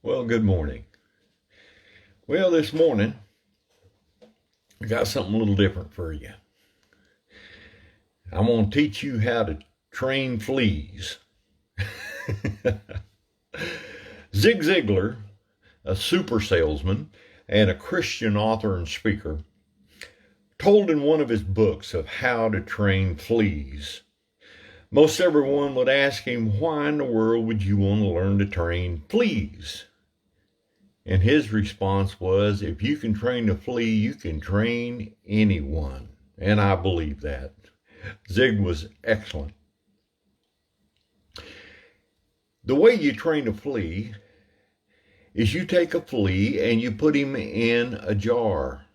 Well, good morning. Well, this morning, I got something a little different for you. I'm going to teach you how to train fleas. Zig Ziglar, a super salesman and a Christian author and speaker, told in one of his books of how to train fleas. Most everyone would ask him, why in the world would you want to learn to train fleas? And his response was, if you can train a flea, you can train anyone. And I believe that. Zig was excellent. The way you train a flea is you take a flea and you put him in a jar,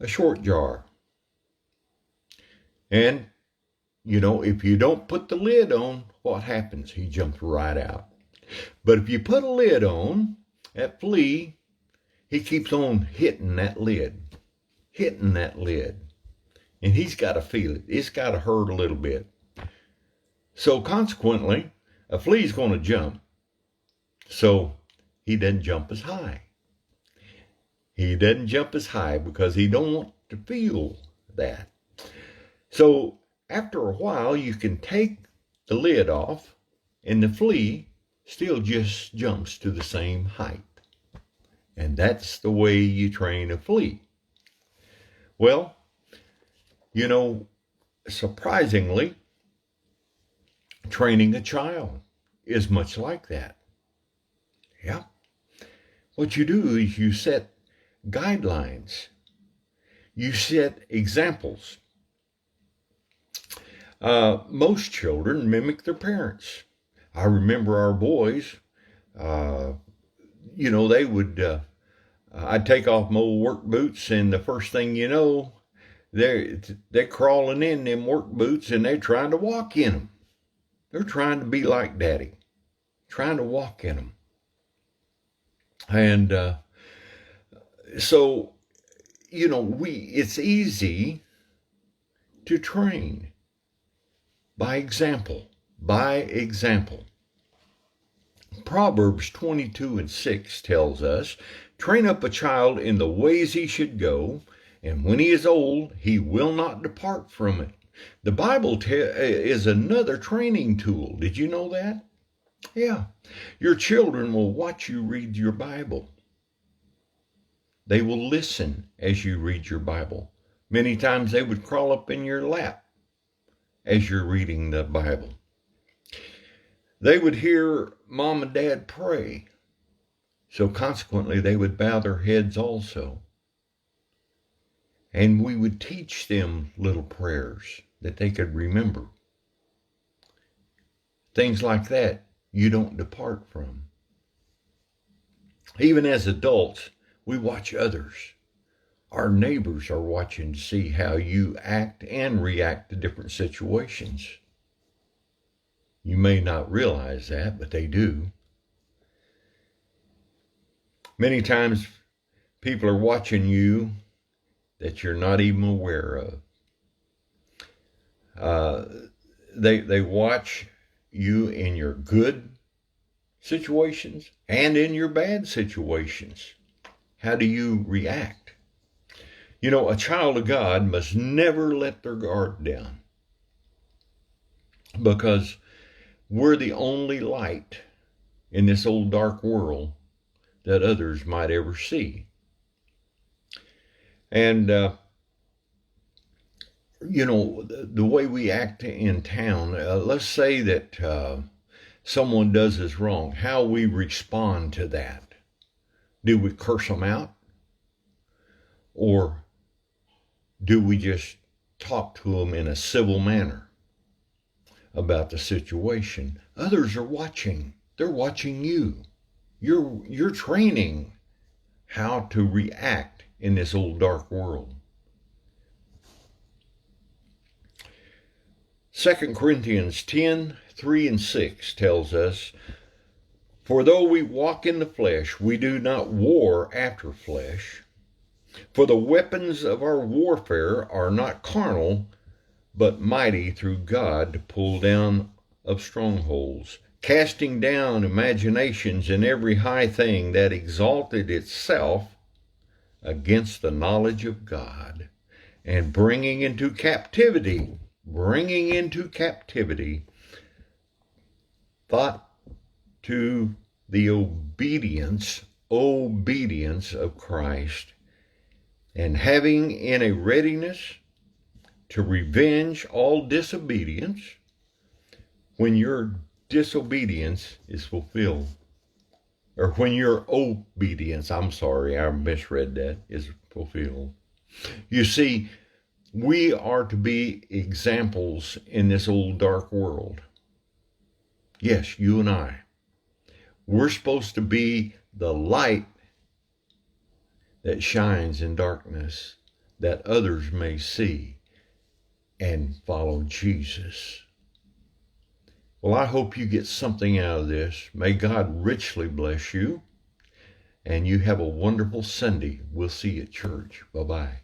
a short jar. And, if you don't put the lid on, what happens? He jumps right out. But if you put a lid on, that flea, he keeps on hitting that lid. And he's got to feel it. It's got to hurt a little bit. So consequently, a flea's going to jump. So he doesn't jump as high. He doesn't jump as high because he don't want to feel that. So after a while, you can take the lid off and the flea still just jumps to the same height. And that's the way you train a flea. Well, surprisingly, training a child is much like that. Yeah. What you do is you set guidelines. You set examples. Most children mimic their parents. I remember our boys, they would, I'd take off my old work boots, and the first thing you know, they're crawling in them work boots, and they're trying to walk in them. They're trying to be like Daddy, trying to walk in them. And so, it's easy to train by example. Proverbs 22:6 tells us, train up a child in the ways he should go, and when he is old, he will not depart from it. The Bible is another training tool. Did you know that? Yeah. Your children will watch you read your Bible. They will listen as you read your Bible. Many times they would crawl up in your lap as you're reading the Bible. They would hear Mom and Dad pray. So consequently, they would bow their heads also. And we would teach them little prayers that they could remember. Things like that you don't depart from. Even as adults, we watch others. Our neighbors are watching to see how you act and react to different situations. You may not realize that, but they do. Many times people are watching you that you're not even aware of. They watch you in your good situations and in your bad situations. How do you react? A child of God must never let their guard down, because we're the only light in this old dark world that others might ever see. And, the way we act in town, let's say that someone does us wrong, how we respond to that. Do we curse them out? Or do we just talk to them in a civil manner about the situation? Others are watching. They're watching you. You're training how to react in this old dark world. 2 Corinthians 10:3-6 tells us, for though we walk in the flesh, we do not war after flesh. For the weapons of our warfare are not carnal, but mighty through God to pull down of strongholds, casting down imaginations and every high thing that exalted itself against the knowledge of God, and bringing into captivity thought to the obedience of Christ, and having in a readiness to revenge all disobedience when your disobedience is fulfilled. Or when your obedience, I misread that, is fulfilled. You see, we are to be examples in this old dark world. Yes, you and I. We're supposed to be the light that shines in darkness, that others may see and follow Jesus. Well, I hope you get something out of this. May God richly bless you, and you have a wonderful Sunday. We'll see you at church. Bye-bye.